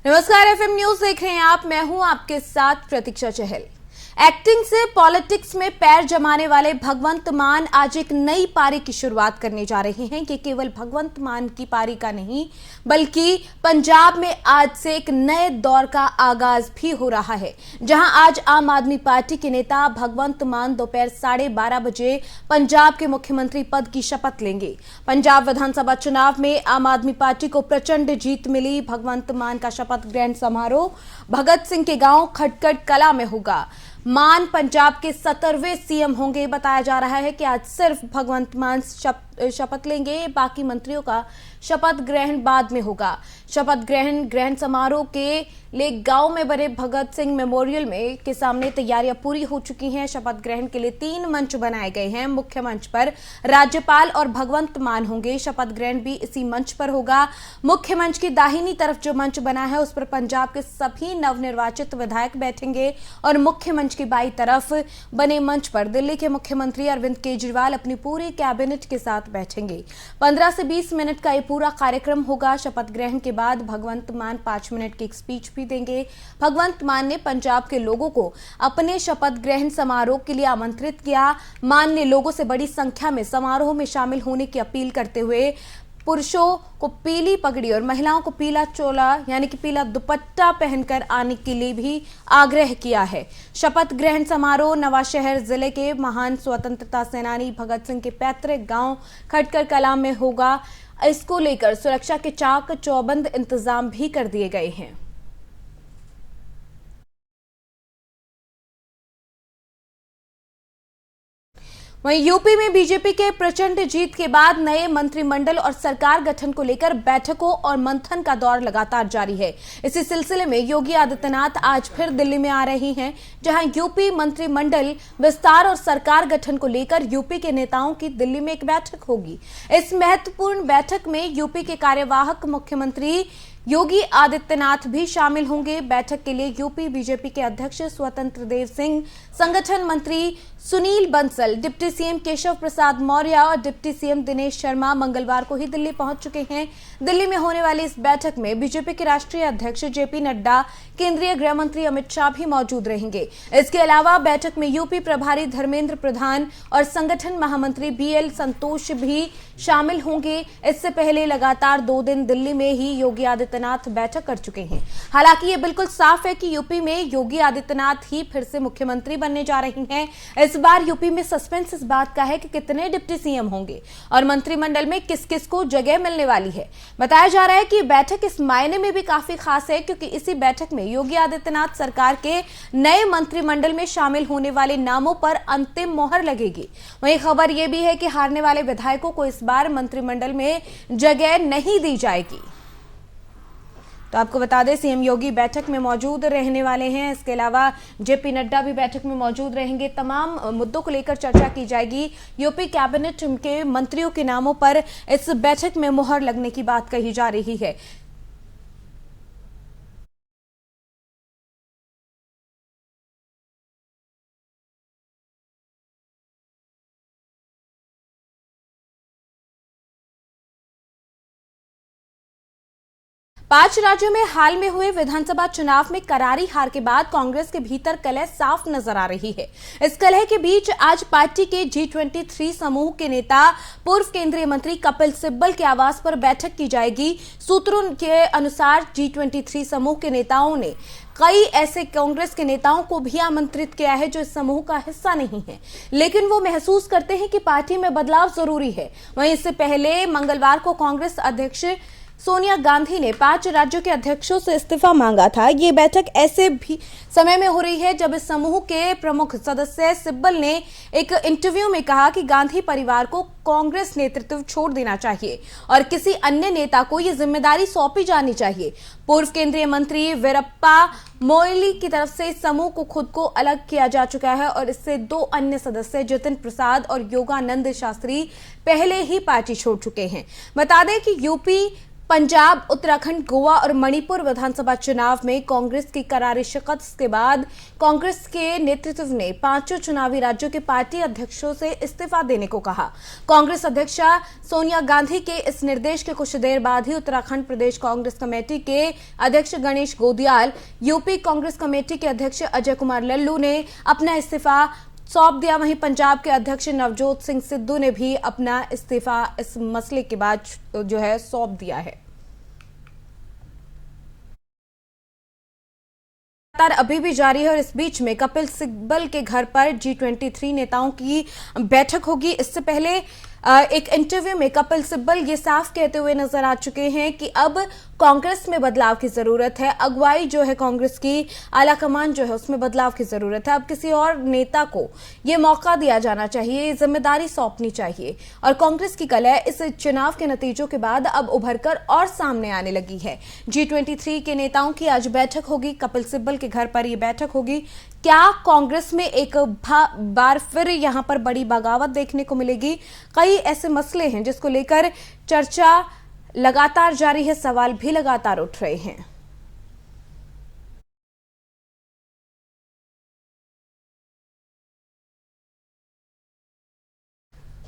नमस्कार, FM news देख रहे हैं आप। मैं हूं आपके साथ प्रतीक्षा चहल। एक्टिंग से पॉलिटिक्स में पैर जमाने वाले भगवंत मान आज एक नई पारी की शुरुआत करने जा रहे हैं। कि केवल भगवंत मान की पारी का नहीं, बल्कि पंजाब में आज से एक नए दौर का आगाज भी हो रहा है, जहां आज आम आदमी पार्टी के नेता भगवंत मान दोपहर 12:30 बजे पंजाब के मुख्यमंत्री पद की शपथ लेंगे। पंजाब विधानसभा चुनाव में आम आदमी पार्टी को प्रचंड जीत मिली। भगवंत मान का शपथ ग्रहण समारोह भगत सिंह के गांव खटकट कला में होगा। मान पंजाब के 17वें सीएम होंगे। बताया जा रहा है कि आज सिर्फ भगवंत मान शपथ लेंगे, बाकी मंत्रियों का शपथ ग्रहण बाद में होगा। शपथ ग्रहण समारोह के लिए गांव में बने भगत सिंह मेमोरियल में के सामने तैयारियां पूरी हो चुकी हैं। शपथ ग्रहण के लिए 3 मंच बनाए गए हैं। मुख्य मंच पर राज्यपाल और भगवंत मान होंगे। शपथ ग्रहण भी इसी मंच पर होगा। मुख्य मंच की दाहिनी तरफ जो मंच बना है उस पर पंजाब के सभी नवनिर्वाचित विधायक बैठेंगे और मुख्य मंच की बाईं तरफ बने मंच पर दिल्ली के मुख्यमंत्री अरविंद केजरीवाल अपनी पूरी कैबिनेट के साथ बैठेंगे। 15 से 20 मिनट का ये पूरा कार्यक्रम होगा। शपथ ग्रहण के बाद भगवंत मान 5 मिनट की एक स्पीच भी देंगे। भगवंत मान ने पंजाब के लोगों को अपने शपथ ग्रहण समारोह के लिए आमंत्रित किया। मान ने लोगों से बड़ी संख्या में समारोह में शामिल होने की अपील करते हुए पुरुषों को पीली पगड़ी और महिलाओं को पीला चोला यानी कि पीला दुपट्टा पहनकर आने के लिए भी आग्रह किया है। शपथ ग्रहण समारोह नवाशहर जिले के महान स्वतंत्रता सेनानी भगत सिंह के पैतृक गांव खटकट कला में होगा। इसको लेकर सुरक्षा के चाक चौबंद इंतजाम भी कर दिए गए हैं। वहीं यूपी में बीजेपी के प्रचंड जीत के बाद नए मंत्रिमंडल और सरकार गठन को लेकर बैठकों और मंथन का दौर लगातार जारी है। इसी सिलसिले में योगी आदित्यनाथ आज फिर दिल्ली में आ रही हैं, जहां यूपी मंत्रिमंडल विस्तार और सरकार गठन को लेकर यूपी के नेताओं की दिल्ली में एक बैठक होगी। इस महत्वपूर्ण बैठक में यूपी के कार्यवाहक मुख्यमंत्री योगी आदित्यनाथ भी शामिल होंगे। बैठक के लिए यूपी बीजेपी के अध्यक्ष स्वतंत्र देव सिंह, संगठन मंत्री सुनील बंसल, डिप्टी सीएम केशव प्रसाद मौर्य और डिप्टी सीएम दिनेश शर्मा मंगलवार को ही दिल्ली पहुंच चुके हैं। दिल्ली में होने वाली इस बैठक में बीजेपी के राष्ट्रीय अध्यक्ष जेपी नड्डा, केंद्रीय गृह मंत्री अमित शाह भी मौजूद रहेंगे। इसके अलावा बैठक में यूपी प्रभारी धर्मेंद्र प्रधान और संगठन महामंत्री बीएल संतोष भी शामिल होंगे। इससे पहले लगातार 2 दिन दिल्ली में ही योगी आदित्यनाथ बैठक कर चुके हैं। हालांकि ये बिल्कुल साफ है कि यूपी में योगी आदित्यनाथ ही फिर से मुख्यमंत्री बनने जा रही हैं। इस बार यूपी में सस्पेंस इस बात का है कि कितने डिप्टी सीएम होंगे और मंत्रिमंडल में किस किस को जगह मिलने वाली है। बताया जा रहा है कि बैठक इस मायने में भी काफी खास है क्योंकि इसी बैठक में योगी आदित्यनाथ सरकार के नए मंत्रिमंडल में शामिल होने वाले नामों पर अंतिम मोहर लगेगी। वहीं खबर यह भी है कि हारने वाले विधायकों को इस बार मंत्रिमंडल में जगह नहीं दी जाएगी। तो आपको बता दें, सीएम योगी बैठक में मौजूद रहने वाले हैं। इसके अलावा जेपी नड्डा भी बैठक में मौजूद रहेंगे। तमाम मुद्दों को लेकर चर्चा की जाएगी। यूपी कैबिनेट के मंत्रियों के नामों पर इस बैठक में मुहर लगने की बात कही जा रही है। पांच राज्यों में हाल में हुए विधानसभा चुनाव में करारी हार के बाद कांग्रेस के भीतर कलह साफ नजर आ रही है। इस कलह के बीच आज पार्टी के G23 समूह के नेता पूर्व केंद्रीय मंत्री कपिल सिब्बल के आवास पर बैठक की जाएगी। सूत्रों के अनुसार G23 समूह के नेताओं ने कई ऐसे कांग्रेस के नेताओं को भी आमंत्रित किया है जो इस समूह का हिस्सा नहीं है, लेकिन वो महसूस करते हैं कि पार्टी में बदलाव जरूरी है। वहीं इससे पहले मंगलवार को कांग्रेस अध्यक्ष सोनिया गांधी ने 5 राज्यों के अध्यक्षों से इस्तीफा मांगा था। ये बैठक ऐसे भी समय में हो रही है जब इस समूह के प्रमुख सदस्य सिब्बल ने एक इंटरव्यू में कहा कि गांधी परिवार को कांग्रेस नेतृत्व छोड़ देना चाहिए और किसी अन्य नेता को ये जिम्मेदारी सौंपी जानी चाहिए। पूर्व केंद्रीय मंत्री वीरप्पा मोइली की तरफ से समूह को खुद को अलग किया जा चुका है और इससे 2 अन्य सदस्य जितिन प्रसाद और योगानंद शास्त्री पहले ही पार्टी छोड़ चुके हैं। बता दें कि यूपी पंजाब, उत्तराखंड, गोवा और मणिपुर विधानसभा चुनाव में कांग्रेस की करारी शिकस्त के बाद कांग्रेस के नेतृत्व ने पांचों चुनावी राज्यों के पार्टी अध्यक्षों से इस्तीफा देने को कहा। कांग्रेस अध्यक्षा सोनिया गांधी के इस निर्देश के कुछ देर बाद ही उत्तराखंड प्रदेश कांग्रेस कमेटी के अध्यक्ष गणेश गोदियाल, यूपी कांग्रेस कमेटी के अध्यक्ष अजय कुमार लल्लू ने अपना इस्तीफा सौंप दिया। वहीं पंजाब के अध्यक्ष नवजोत सिंह सिद्धू ने भी अपना इस्तीफा इस मसले के बाद सौंप दिया है। अभी भी जारी है और इस बीच में कपिल सिब्बल के घर पर G23 नेताओं की बैठक होगी। इससे पहले एक इंटरव्यू में कपिल सिब्बल ये साफ कहते हुए नजर आ चुके हैं कि अब कांग्रेस में बदलाव की जरूरत है। अगुवाई कांग्रेस की आला कमान उसमें बदलाव की जरूरत है। अब किसी और नेता को ये मौका दिया जाना चाहिए, ये जिम्मेदारी सौंपनी चाहिए। और कांग्रेस की कलह इस चुनाव के नतीजों के बाद अब उभरकर और सामने आने लगी है। G23 के नेताओं की आज बैठक होगी, कपिल सिब्बल के घर पर यह बैठक होगी। क्या कांग्रेस में एक बार फिर यहां पर बड़ी बगावत देखने को मिलेगी? कई ऐसे मसले हैं जिसको लेकर चर्चा लगातार जारी है, सवाल भी लगातार उठ रहे हैं।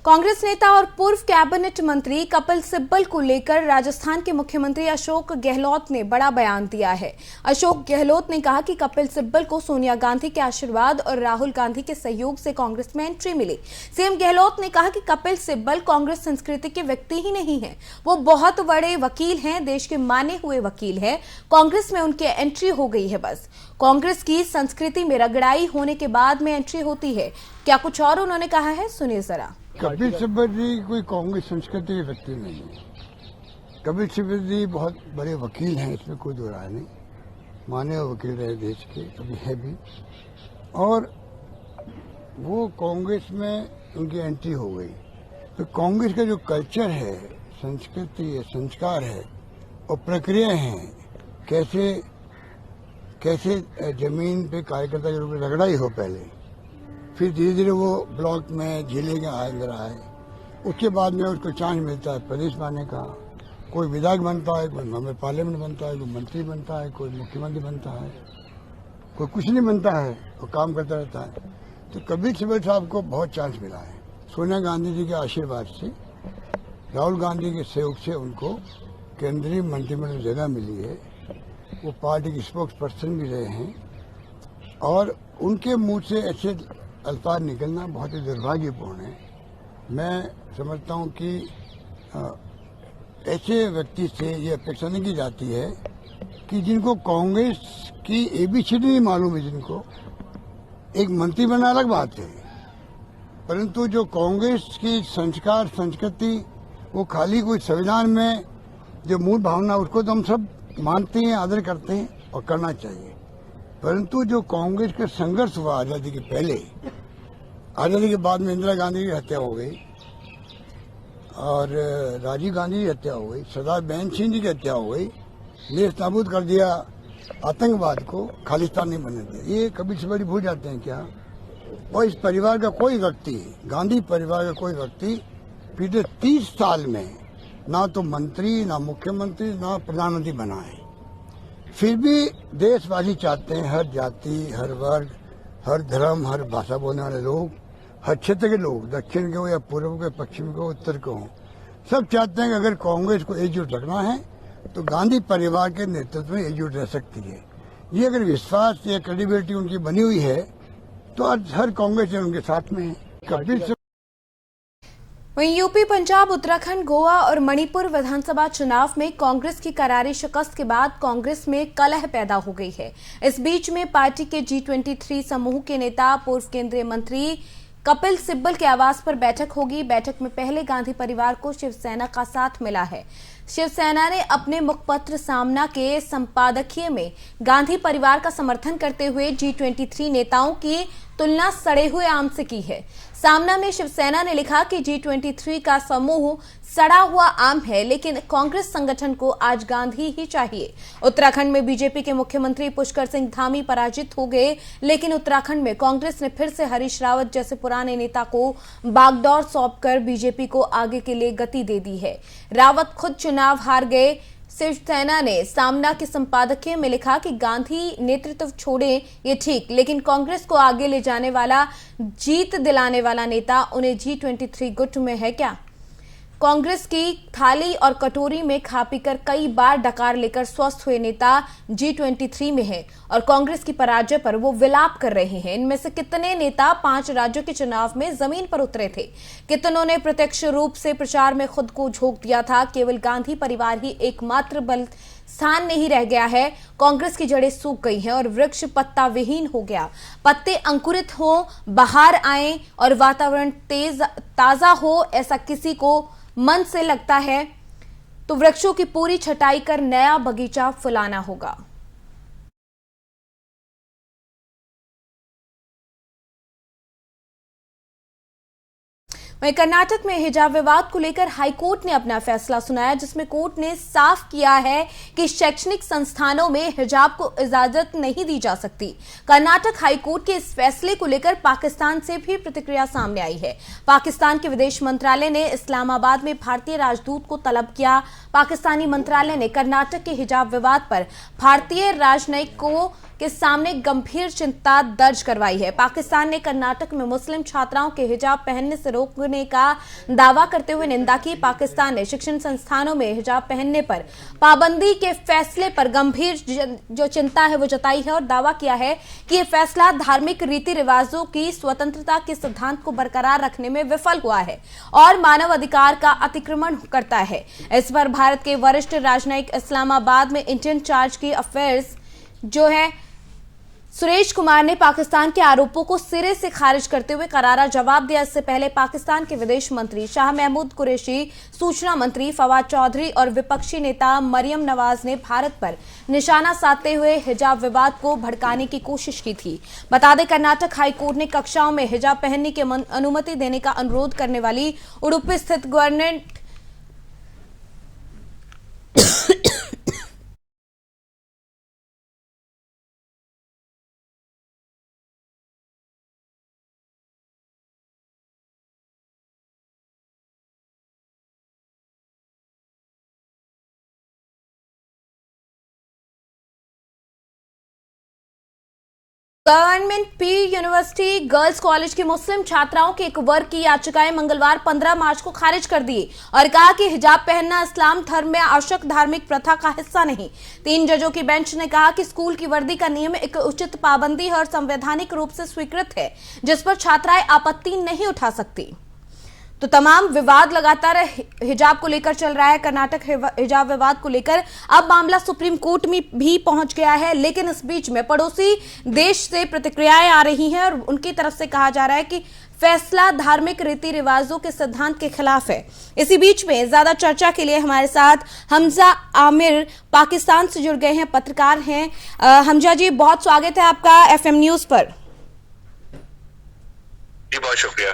कांग्रेस नेता और पूर्व कैबिनेट मंत्री कपिल सिब्बल को लेकर राजस्थान के मुख्यमंत्री अशोक गहलोत ने बड़ा बयान दिया है। अशोक गहलोत ने कहा कि कपिल सिब्बल को सोनिया गांधी के आशीर्वाद और राहुल गांधी के सहयोग से कांग्रेस में एंट्री मिली। सीएम गहलोत ने कहा कि कपिल सिब्बल कांग्रेस संस्कृति के व्यक्ति ही नहीं है, वो बहुत बड़े वकील हैं, देश के माने हुए वकील हैं। कांग्रेस में उनकी एंट्री हो गई है। बस कांग्रेस की संस्कृति में रगड़ाई होने के बाद में एंट्री होती है। क्या कुछ और उन्होंने कहा है, सुनिए जरा। कपिल सिब्बल जी कोई कांग्रेस संस्कृति के व्यक्ति नहीं है। कपिल सिब्बल जी बहुत बड़े वकील हैं, इसमें कोई दो राय नहीं। माने हुए वकील रहे देश के, अभी है भी। और वो कांग्रेस में उनकी एंट्री हो गई तो कांग्रेस का जो कल्चर है, संस्कृति है, संस्कार है और प्रक्रिया हैं, कैसे जमीन पे कार्यकर्ता के रूप में रगड़ाई हो पहले, फिर धीरे धीरे वो ब्लॉक में जिले के अंदर आए, उसके बाद में उसको चांस मिलता है प्रदेश में आने का। कोई विधायक बनता है, कोई मेंबर पार्लियामेंट बनता है, कोई मंत्री बनता है, कोई मुख्यमंत्री बनता है, कोई कुछ नहीं बनता है, वो काम करता रहता है। तो कपिल सिब्बल साहब को बहुत चांस मिला है। सोनिया गांधी जी के आशीर्वाद से, राहुल गांधी के सहयोग से उनको केंद्रीय मंत्रिमंडल में जगह मिली है। वो पार्टी के स्पोक्स पर्सन भी रहे हैं और उनके मुंह से ऐसे अल्फाज निकलना बहुत ही दुर्भाग्यपूर्ण है। मैं समझता हूं कि ऐसे व्यक्ति से ये अपेक्षा नहीं की जाती है कि जिनको कांग्रेस की एबीसीडी नहीं मालूम है, जिनको एक मंत्री बनना अलग बात है, परंतु जो कांग्रेस की संस्कार संस्कृति, वो खाली कोई संविधान में जो मूल भावना, उसको तो हम सब मानते हैं, आदर करते हैं और करना चाहिए। परंतु जो कांग्रेस का संघर्ष हुआ आजादी के पहले, आजादी के बाद में इंदिरा गांधी की हत्या हो गई और राजीव गांधी की हत्या हो गई, सरदार बेन सिंह जी की हत्या हो गई, देश नाबूद कर दिया, आतंकवाद को खालिस्तान नहीं बनने दिया। ये कभी सिब्बल भूल जाते हैं क्या? और इस परिवार का कोई व्यक्ति, गांधी परिवार का कोई व्यक्ति पिछले 30 साल में ना तो मंत्री, ना मुख्यमंत्री, ना प्रधानमंत्री बना है। फिर भी देशवासी चाहते हैं, हर जाति, हर वर्ग, हर धर्म, हर भाषा बोलने वाले लोग, हर क्षेत्र के लोग, दक्षिण के हो या पूर्व के, पश्चिम के हो, उत्तर के हो, सब चाहते हैं कि अगर कांग्रेस को एकजुट रखना है तो गांधी परिवार के नेतृत्व में एकजुट रह सकती है। ये अगर विश्वास या क्रेडिबिलिटी उनकी बनी हुई है तो आज हर कांग्रेस उनके साथ में है। कपिल वहीं यूपी, पंजाब, उत्तराखंड, गोवा और मणिपुर विधानसभा चुनाव में कांग्रेस की करारी शिकस्त के बाद कांग्रेस में कलह पैदा हो गई है। इस बीच में पार्टी के G23 समूह के नेता पूर्व केंद्रीय मंत्री कपिल सिब्बल के आवास पर बैठक होगी। बैठक में पहले गांधी परिवार को शिवसेना का साथ मिला है। शिवसेना ने अपने मुखपत्र सामना के संपादकीय में गांधी परिवार का समर्थन करते हुए G23 नेताओं की तुलना सड़े हुए आम से की है। सामना में शिवसेना ने लिखा कि G23 का समूह सड़ा हुआ आम है, लेकिन कांग्रेस संगठन को आज गांधी ही चाहिए। उत्तराखंड में बीजेपी के मुख्यमंत्री पुष्कर सिंह धामी पराजित हो गए, लेकिन उत्तराखंड में कांग्रेस ने फिर से हरीश रावत जैसे पुराने नेता को बागडोर सौंपकर बीजेपी को आगे के लिए गति दे दी है। रावत खुद चुनाव चुनाव हार गए। शिवसेना ने सामना के संपादकीय में लिखा कि गांधी नेतृत्व छोड़े ये ठीक, लेकिन कांग्रेस को आगे ले जाने वाला, जीत दिलाने वाला नेता उन्हें G23 गुट में है क्या? कांग्रेस की थाली और कटोरी में खा पीकर कई बार डकार लेकर स्वस्थ हुए नेता G23 में हैं और कांग्रेस की पराजय पर वो विलाप कर रहे हैं। इनमें से कितने नेता 5 राज्यों के चुनाव में जमीन पर उतरे थे, कितनों ने प्रत्यक्ष रूप से प्रचार में खुद को झोंक दिया था। केवल गांधी परिवार ही एकमात्र बल स्थान नहीं रह गया है। कांग्रेस की जड़ें सूख गई हैं और वृक्ष पत्ता विहीन हो गया। पत्ते अंकुरित हो, बाहर आए और वातावरण ताजा हो, ऐसा किसी को मन से लगता है तो वृक्षों की पूरी छटाई कर नया बगीचा फुलाना होगा। वहीं कर्नाटक में हिजाब विवाद को लेकर हाईकोर्ट ने अपना फैसला सुनाया, जिसमें कोर्ट ने साफ किया है कि शैक्षणिक संस्थानों में हिजाब को इजाजत नहीं दी जा सकती। कर्नाटक हाईकोर्ट के इस फैसले को लेकर पाकिस्तान से भी प्रतिक्रिया सामने आई है। पाकिस्तान के विदेश मंत्रालय ने इस्लामाबाद में भारतीय राजदूत को तलब किया। पाकिस्तानी मंत्रालय ने कर्नाटक के हिजाब विवाद पर भारतीय राजनयिकों के सामने गंभीर चिंता दर्ज करवाई है। पाकिस्तान ने कर्नाटक में मुस्लिम छात्राओं के हिजाब पहनने से रोकने का दावा करते हुए निंदा की। पाकिस्तान ने शिक्षण संस्थानों में हिजाब पहनने पर पाबंदी के फैसले पर गंभीर जो चिंता है वो जताई है और दावा किया है कि यह फैसला धार्मिक रीति रिवाजों की स्वतंत्रता के सिद्धांत को बरकरार रखने में विफल हुआ है और मानव अधिकार का अतिक्रमण करता है। इस पर भारत के वरिष्ठ राजनयिक इस्लामाबाद में इंडियन चार्ज की अफेयर्स जो है सुरेश कुमार ने पाकिस्तान के आरोपों को सिरे से खारिज करते हुए करारा जवाब दिया। इससे पहले पाकिस्तान के विदेश मंत्री शाह महमूद कुरैशी, सूचना मंत्री फवाद चौधरी और विपक्षी नेता मरियम नवाज ने भारत पर निशाना साधते हुए हिजाब विवाद को भड़काने की कोशिश की थी। बता दें, कर्नाटक हाईकोर्ट ने कक्षाओं में हिजाब पहनने की अनुमति देने का अनुरोध करने वाली उडुपी स्थित government government P university girls college की मुस्लिम छात्राओं के एक वर्ग की याचिकाएं मंगलवार 15 मार्च को खारिज कर दी और कहा कि हिजाब पहनना इस्लाम धर्म में आवश्यक धार्मिक प्रथा का हिस्सा नहीं। 3 जजों की बेंच ने कहा कि स्कूल की वर्दी का नियम एक उचित पाबंदी है और संवैधानिक रूप से स्वीकृत है, जिस पर छात्राएं आपत्ति नहीं उठा सकती। तो तमाम विवाद लगातार हिजाब को लेकर चल रहा है। कर्नाटक हिजाब विवाद को लेकर अब मामला सुप्रीम कोर्ट में भी पहुंच गया है, लेकिन इस बीच में पड़ोसी देश से प्रतिक्रियाएं आ रही हैं और उनकी तरफ से कहा जा रहा है कि फैसला धार्मिक रीति रिवाजों के सिद्धांत के खिलाफ है। इसी बीच में ज्यादा चर्चा के लिए हमारे साथ हमजा आमिर पाकिस्तान से जुड़ गए हैं, पत्रकार हैं। हमजा जी, बहुत स्वागत है आपका FM न्यूज पर। जी, बहुत शुक्रिया।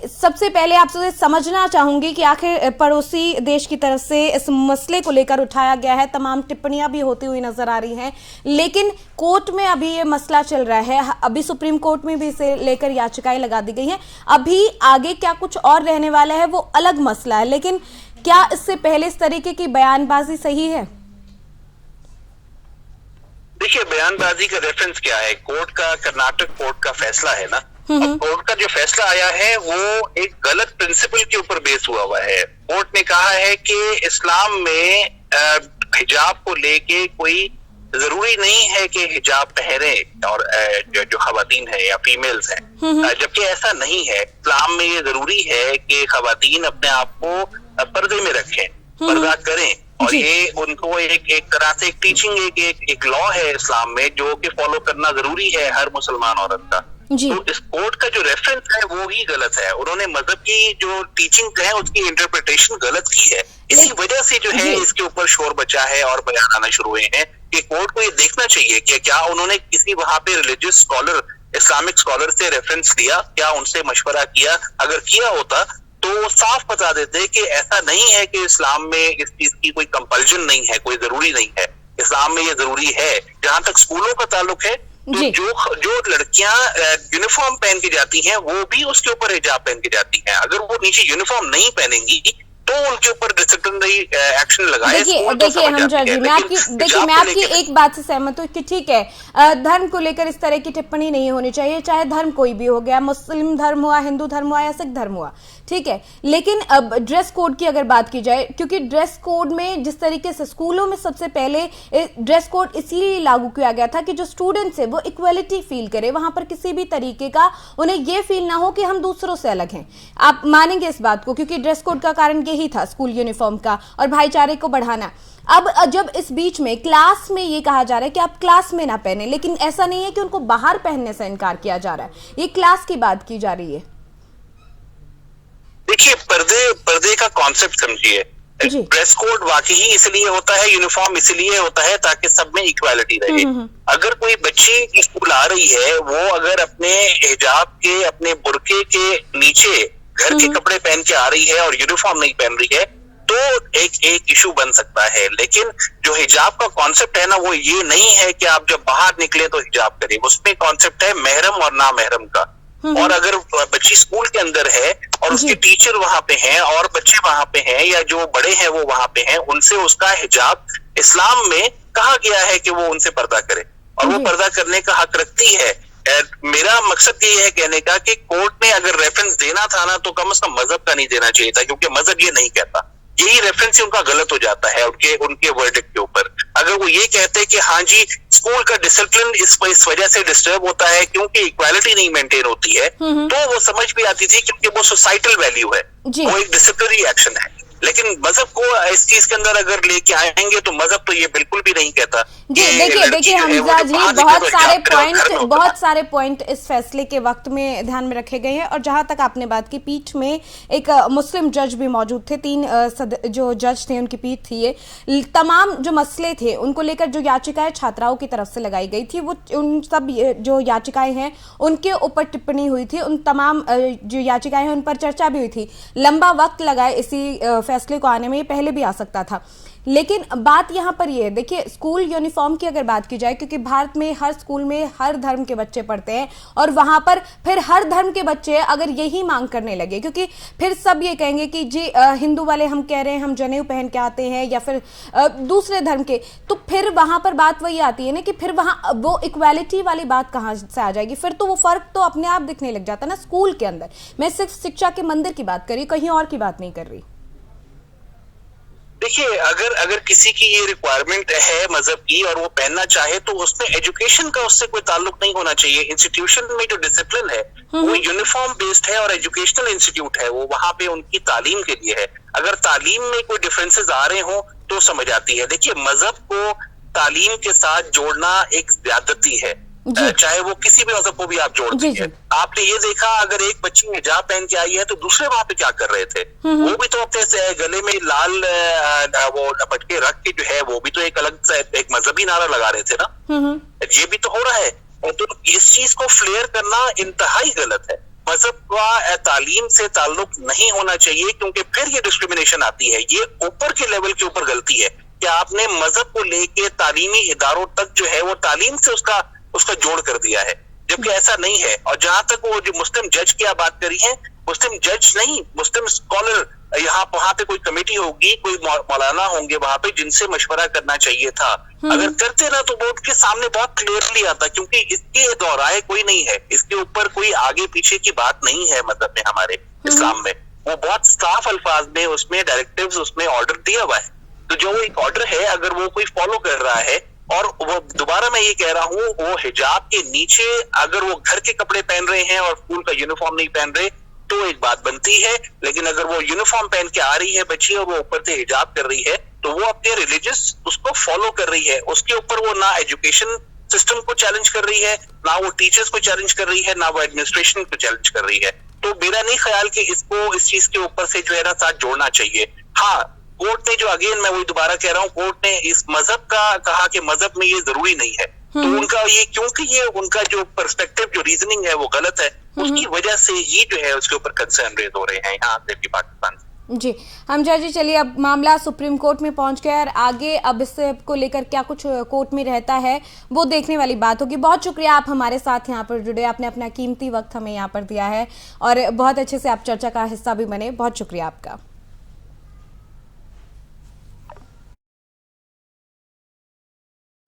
सबसे पहले आपसे समझना चाहूंगी कि आखिर पड़ोसी देश की तरफ से इस मसले को लेकर उठाया गया है, तमाम टिप्पणियां भी होती हुई नजर आ रही हैं, लेकिन कोर्ट में अभी ये मसला चल रहा है। अभी सुप्रीम कोर्ट में भी इसे लेकर याचिकाएं लगा दी गई हैं। अभी आगे क्या कुछ और रहने वाला है वो अलग मसला है, लेकिन क्या इससे पहले इस तरीके की बयानबाजी सही है? देखिए, बयानबाजी का रेफरेंस क्या है? कोर्ट का, कर्नाटक कोर्ट का फैसला है ना। कोर्ट का जो फैसला आया है वो एक गलत प्रिंसिपल के ऊपर बेस हुआ है। कोर्ट ने कहा है कि इस्लाम में हिजाब को लेके कोई जरूरी नहीं है कि हिजाब पहने और जो खवातीन है या फीमेल्स हैं, जबकि ऐसा नहीं है। इस्लाम में ये जरूरी है कि खवातीन अपने आप को पर्दे में रखें, पर्दा करें, और ये उनको एक तरह से एक टीचिंग, एक लॉ है इस्लाम में जो कि फॉलो करना जरूरी है हर मुसलमान औरत का। तो इस कोर्ट का जो रेफरेंस है वो ही गलत है। उन्होंने मजहब की जो टीचिंग है उसकी इंटरप्रिटेशन गलत की है। इसी वजह से जो है इसके ऊपर शोर बचा है और बयान आना शुरू हुए हैं कि कोर्ट को ये देखना चाहिए कि क्या उन्होंने किसी वहां पे रिलीजियस स्कॉलर, इस्लामिक स्कॉलर से रेफरेंस लिया, क्या उनसे मशवरा किया? अगर किया होता तो वो साफ बता देते कि ऐसा नहीं है कि इस्लाम में इस चीज की कोई कंपल्जन नहीं है, कोई जरूरी नहीं है। इस्लाम में ये जरूरी है। जहां तक स्कूलों का ताल्लुक है, तो जो लड़कियां यूनिफॉर्म पहन के जाती हैं वो भी उसके ऊपर हिजाब पहन के जाती हैं। अगर वो नीचे यूनिफॉर्म नहीं पहनेंगी तो उनके ऊपर डिसिप्लिनरी एक्शन लगाए। देखिए हमजा जी, मैं आपकी एक बात से सहमत हूँ कि ठीक है, धर्म को लेकर इस तरह की टिप्पणी नहीं होनी चाहिए, चाहे धर्म कोई भी हो गया, मुस्लिम धर्म हुआ, हिंदू धर्म हुआ या सिख धर्म हुआ, ठीक है। लेकिन अब ड्रेस कोड की अगर बात की जाए, क्योंकि ड्रेस कोड में जिस तरीके से स्कूलों में सबसे पहले ड्रेस कोड इसीलिए लागू किया गया था कि जो स्टूडेंट्स है वो इक्वलिटी फील करे, वहां पर किसी भी तरीके का उन्हें ये फील ना हो कि हम दूसरों से अलग हैं। आप मानेंगे इस बात को, क्योंकि ड्रेस कोड का कारण यही था, स्कूल यूनिफॉर्म का और भाईचारे को बढ़ाना। अब जब इस बीच में क्लास में ये कहा जा रहा है कि आप क्लास में ना पहने, लेकिन ऐसा नहीं है कि उनको बाहर पहनने से इनकार किया जा रहा है, ये क्लास की बात की जा रही है। देखिए, पर्दे का कॉन्सेप्ट समझिए। ड्रेस कोड वाकई ही इसलिए होता है, यूनिफॉर्म इसलिए होता है ताकि सब में इक्वालिटी रहे। अगर कोई बच्ची स्कूल आ रही है, वो अगर अपने हिजाब के, अपने बुर्के के नीचे घर के कपड़े पहन के आ रही है और यूनिफॉर्म नहीं पहन रही है, तो एक इशू बन सकता है। लेकिन जो हिजाब का कॉन्सेप्ट है ना, वो ये नहीं है कि आप जब बाहर निकले तो हिजाब करें, उसमें कॉन्सेप्ट है महरम और ना महरम का। और अगर बच्ची स्कूल के अंदर है और उसके टीचर वहां पे हैं और बच्चे वहां पे हैं या जो बड़े हैं वो वहां पे हैं, उनसे उसका हिजाब इस्लाम में कहा गया है कि वो उनसे पर्दा करे और वो पर्दा करने का हक रखती है। मेरा मकसद ये है कहने का कि कोर्ट ने अगर रेफरेंस देना था ना, तो कम से कम मजहब का नहीं देना चाहिए था, क्योंकि मजहब ये नहीं कहता। यही रेफरेंस उनका गलत हो जाता है उनके वर्डिक्ट के ऊपर। अगर वो ये कहते कि हाँ जी, स्कूल का डिसिप्लिन इस वजह से डिस्टर्ब होता है क्योंकि इक्वालिटी नहीं मेंटेन होती है, तो वो समझ भी आती थी, क्योंकि वो सोसाइटल वैल्यू है, वो एक डिसिप्लिनरी एक्शन है। लेकिन मजहब को इस चीज के अंदर अगर लेके आएंगे तो मजहब तो ये बिल्कुल भी नहीं कहता। देखिए हमजा जी, बहुत सारे पॉइंट इस फैसले के वक्त में ध्यान में रखे गए हैं। और जहां तक आपने बात की, पीठ में एक मुस्लिम जज भी मौजूद थे, 3 जो जज थे उनकी पीठ थी ये। तमाम जो मसले थे उनको लेकर जो याचिकाएं छात्राओं की तरफ से लगाई गई थी, वो उन सब जो याचिकाएं हैं उनके ऊपर टिप्पणी हुई थी, उन तमाम जो याचिकाएं हैं उन पर चर्चा भी हुई थी। लंबा वक्त लगा इसी फैसले को आने में, ये पहले भी आ सकता था। लेकिन बात यहाँ पर ये है, देखिए स्कूल यूनिफॉर्म की अगर बात की जाए, क्योंकि भारत में हर स्कूल में हर धर्म के बच्चे पढ़ते हैं और वहां पर फिर हर धर्म के बच्चे अगर यही मांग करने लगे, क्योंकि फिर सब ये कहेंगे कि जी हिंदू वाले हम कह रहे हैं हम जनेऊ पहन के आते हैं या फिर दूसरे धर्म के, तो फिर वहां पर बात वही आती है ना कि फिर वहां वो इक्वालिटी वाली बात कहाँ से आ जाएगी। फिर तो वो फर्क तो अपने आप दिखने लग जाता है ना स्कूल के अंदर। मैं सिर्फ शिक्षा के मंदिर की बात कर रही, कहीं और की बात नहीं कर रही। देखिए, अगर किसी की ये रिक्वायरमेंट है मजहब की और वो पहनना चाहे, तो उसमें एजुकेशन का उससे कोई ताल्लुक नहीं होना चाहिए। इंस्टीट्यूशन में जो डिसिप्लिन है वो यूनिफॉर्म बेस्ड है और एजुकेशनल इंस्टीट्यूट है, वो वहां पे उनकी तालीम के लिए है। अगर तालीम में कोई डिफरेंसेस आ रहे हो तो समझ आती है। देखिए, मजहब को तालीम के साथ जोड़ना एक ज्यादती है, चाहे वो किसी भी मजहब को भी आप जोड़ दीजिए। आपने ये देखा, अगर एक बच्ची हिजाब पहन के आई है तो दूसरे वहां पे क्या कर रहे थे, वो भी तो अपने गले में लाल वो लपटके रख के जो है, वो भी तो एक अलग सा एक मजहबी नारा लगा रहे थे ना। ये भी तो हो रहा है। तो इस चीज को फ्लेयर करना इंतहाई गलत है। मजहब का तालीम से ताल्लुक नहीं होना चाहिए, क्योंकि फिर ये डिस्क्रिमिनेशन आती है। ये ऊपर के लेवल के ऊपर गलती है कि आपने मजहब को लेके तालीमी इदारों तक जो है वो तालीम से उसका जोड़ कर दिया है, जबकि ऐसा नहीं है। और जहां तक वो जो मुस्लिम जज की आप बात करी है, मुस्लिम जज नहीं, मुस्लिम स्कॉलर, वहां पे कोई कमेटी होगी, कोई मौलाना होंगे वहां पे जिनसे मशवरा करना चाहिए था। अगर करते ना तो बोर्ड के सामने बहुत क्लियरली आता, क्योंकि इसके दोहराए कोई नहीं है, इसके ऊपर कोई आगे पीछे की बात नहीं है। मजहब में, हमारे इस्लाम में वो बहुत साफ अल्फाज में उसमें डायरेक्टिव्स, उसमें ऑर्डर दिया हुआ है। तो जो एक ऑर्डर है, अगर वो कोई फॉलो कर रहा है, और वो दोबारा मैं ये कह रहा हूँ, वो हिजाब के नीचे अगर वो घर के कपड़े पहन रहे हैं और स्कूल का यूनिफॉर्म नहीं पहन रहे तो एक बात बनती है। लेकिन अगर वो यूनिफॉर्म पहन के आ रही है बच्ची और वो ऊपर से हिजाब कर रही है, तो वो अपने रिलीजियस उसको फॉलो कर रही है। उसके ऊपर वो ना एजुकेशन सिस्टम को चैलेंज कर रही है, ना वो टीचर्स को चैलेंज कर रही है, ना वो एडमिनिस्ट्रेशन को चैलेंज कर रही है। तो मेरा नहीं ख्याल कि इसको इस चीज के ऊपर से जो है ना साथ जोड़ना चाहिए। हाँ, कोर्ट ने जो, अगेन मैं वही दोबारा कह रहा हूँ, कोर्ट ने इस मजहब का कहा कि मजहब में ये जरूरी नहीं है, तो उनका ये, क्योंकि ये उनका जो पर्सपेक्टिव, जो रीजनिंग है वो गलत है, उसकी वजह से ही जो है उसके ऊपर कंसर्न रेज हो रहे हैं यहाँ से भी पाकिस्तान से। जी हमजा जी, चलिए अब मामला सुप्रीम कोर्ट में पहुंच गया और आगे अब इससे को लेकर क्या कुछ कोर्ट में रहता है वो देखने वाली बात होगी। बहुत शुक्रिया, आप हमारे साथ यहाँ पर जुड़े, आपने अपना कीमती वक्त हमें यहाँ पर दिया है और बहुत अच्छे से आप चर्चा का हिस्सा भी बने। बहुत शुक्रिया आपका।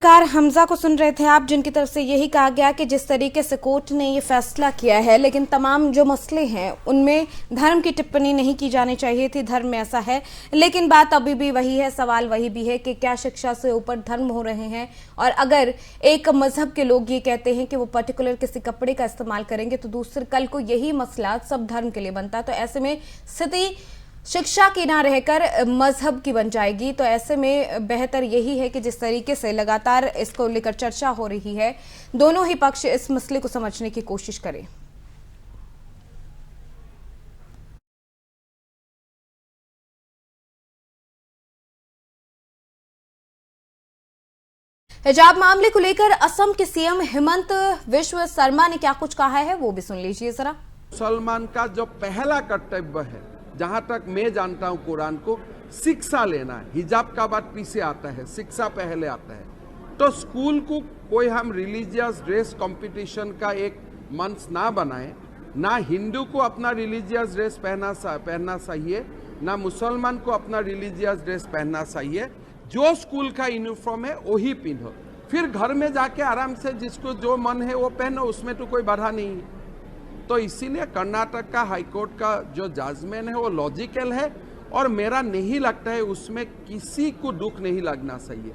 पत्रकार हमजा को सुन रहे थे आप, जिनकी तरफ से यही कहा गया कि जिस तरीके से कोर्ट ने ये फैसला किया है, लेकिन तमाम जो मसले हैं उनमें धर्म की टिप्पणी नहीं की जानी चाहिए थी। धर्म में ऐसा है, लेकिन बात अभी भी वही है, सवाल वही भी है कि क्या शिक्षा से ऊपर धर्म हो रहे हैं। और अगर एक मजहब के लोग ये कहते हैं कि वो पर्टिकुलर किसी कपड़े का इस्तेमाल करेंगे तो दूसरे कल को यही मसला सब धर्म के लिए बनता है। तो ऐसे में स्थिति शिक्षा की ना रहकर मजहब की बन जाएगी। तो ऐसे में बेहतर यही है कि जिस तरीके से लगातार इसको लेकर चर्चा हो रही है, दोनों ही पक्ष इस मसले को समझने की कोशिश करें। हिजाब मामले को लेकर असम के सीएम हिमंत विश्व शर्मा ने क्या कुछ कहा है, वो भी सुन लीजिए जरा। मुसलमान का जो पहला कर्तव्य है, जहां तक मैं जानता हूं कुरान को, शिक्षा लेना है। हिजाब का बात पीछे आता है, शिक्षा पहले आता है। तो स्कूल को कोई हम रिलीजियस ड्रेस कंपटीशन का एक मंच ना बनाए। ना हिंदू को अपना रिलीजियस ड्रेस पहनना चाहिए, ना मुसलमान को अपना रिलीजियस ड्रेस पहनना चाहिए। जो स्कूल का यूनिफॉर्म है वही पहनो, फिर घर में जाके आराम से जिसको जो मन है वो पहनो, उसमें तो कोई बाधा नहीं है। तो इसीलिए कर्नाटक का हाईकोर्ट का जो जजमेंट है वो लॉजिकल है और मेरा नहीं लगता है उसमें किसी को दुख नहीं लगना चाहिए।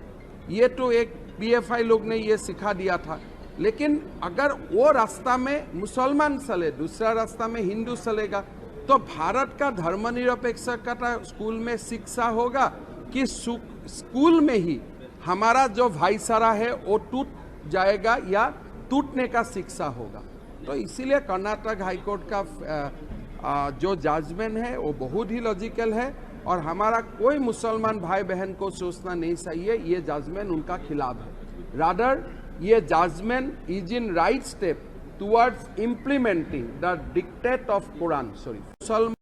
ये तो एक पीएफआई लोग ने ये सिखा दिया था, लेकिन अगर वो रास्ता में मुसलमान चले, दूसरा रास्ता में हिंदू चलेगा, तो भारत का धर्मनिरपेक्षता स्कूल में शिक्षा होगा कि स्कूल में ही हमारा जो भाईचारा है वो टूट जाएगा या टूटने का शिक्षा होगा। तो इसीलिए कर्नाटक हाईकोर्ट का जो जजमेंट है वो बहुत ही लॉजिकल है और हमारा कोई मुसलमान भाई बहन को सोचना नहीं चाहिए ये जजमेंट उनका खिलाफ है। रादर ये judgement is in right step towards implementing the dictate of Quran. मुसलमान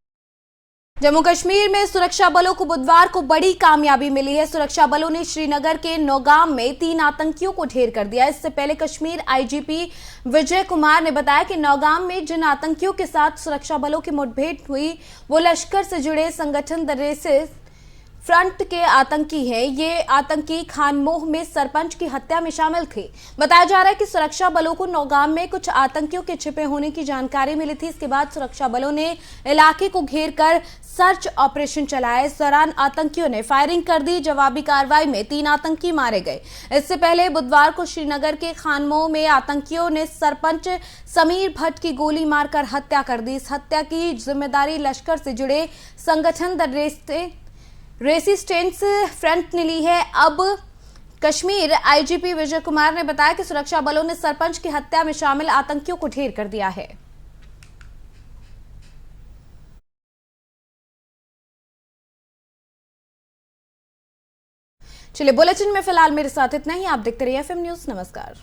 जम्मू कश्मीर में सुरक्षा बलों को बुधवार को बड़ी कामयाबी मिली है। सुरक्षा बलों ने श्रीनगर के नौगाम में 3 आतंकियों को ढेर कर दिया। इससे पहले कश्मीर आईजीपी विजय कुमार ने बताया कि नौगाम में जिन आतंकियों के साथ सुरक्षा बलों की मुठभेड़ हुई वो लश्कर से जुड़े संगठन द रेसिस्ट फ्रंट के आतंकी हैं। ये आतंकी खानमोह में सरपंच की हत्या में शामिल थे। बताया जा रहा है कि सुरक्षा बलों को नौगाम में कुछ आतंकियों के छिपे होने की जानकारी मिली थी। इसके बाद सुरक्षा बलों ने इलाके को घेर कर सर्च ऑपरेशन चलाया। इस दौरान आतंकियों ने फायरिंग कर दी। जवाबी कार्रवाई में 3 आतंकी मारे गए। इससे पहले बुधवार को श्रीनगर के खानमोह में आतंकियों ने सरपंच समीर भट्ट की गोली मारकर हत्या कर दी। इस हत्या की जिम्मेदारी लश्कर से जुड़े संगठन द रेसिस्टेंस फ्रंट ने ली है। अब कश्मीर आईजीपी विजय कुमार ने बताया कि सुरक्षा बलों ने सरपंच की हत्या में शामिल आतंकियों को ढेर कर दिया है। चलिए, बुलेटिन में फिलहाल मेरे साथ इतना ही। आप देखते रहिए एफएम न्यूज। नमस्कार।